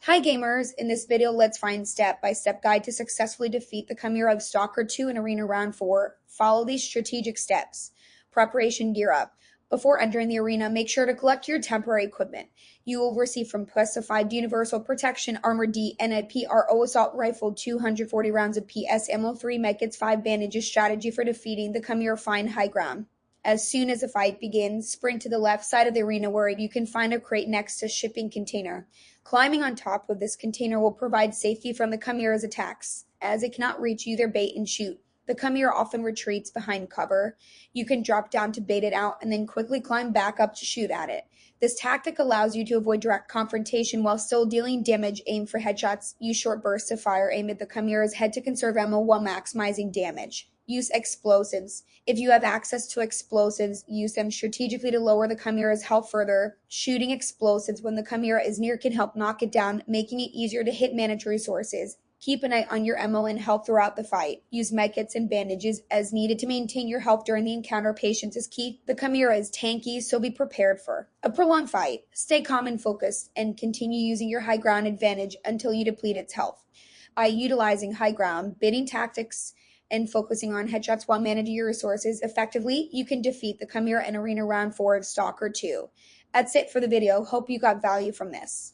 Hi gamers, in this video let's find step-by-step guide to successfully defeat the Chimera of Stalker 2 in Arena Round 4. Follow these strategic steps. Preparation gear up. Before entering the arena, make sure to collect your temporary equipment. You will receive from Specified Universal Protection Armor D and a PRO Assault Rifle 240 rounds of PS Ammo 3 Medkits 5 Bandages strategy for defeating the Chimera Find High Ground. As soon as the fight begins, sprint to the left side of the arena where you can find a crate next to shipping container. Climbing on top of this container will provide safety from the Chimera's attacks, as it cannot reach you their bait and shoot. The Chimera often retreats behind cover. You can drop down to bait it out and then quickly climb back up to shoot at it. This tactic allows you to avoid direct confrontation while still dealing damage. Aim for headshots. Use short bursts of fire. Aim at the Chimera's head to conserve ammo while maximizing damage. Use explosives. If you have access to explosives, use them strategically to lower the Chimera's health further. Shooting explosives when the Chimera is near can help knock it down, making it easier to hit mandatory sources. Keep an eye on your ammo and health throughout the fight. Use medkits and bandages as needed to maintain your health during the encounter. Patience is key. The Chimera is tanky, so be prepared for a prolonged fight. Stay calm and focused, and continue using your high ground advantage until you deplete its health. By utilizing high ground, baiting tactics, and focusing on headshots while managing your resources effectively, you can defeat the Chimera in Arena Round 4 of Stalker 2. That's it for the video. Hope you got value from this.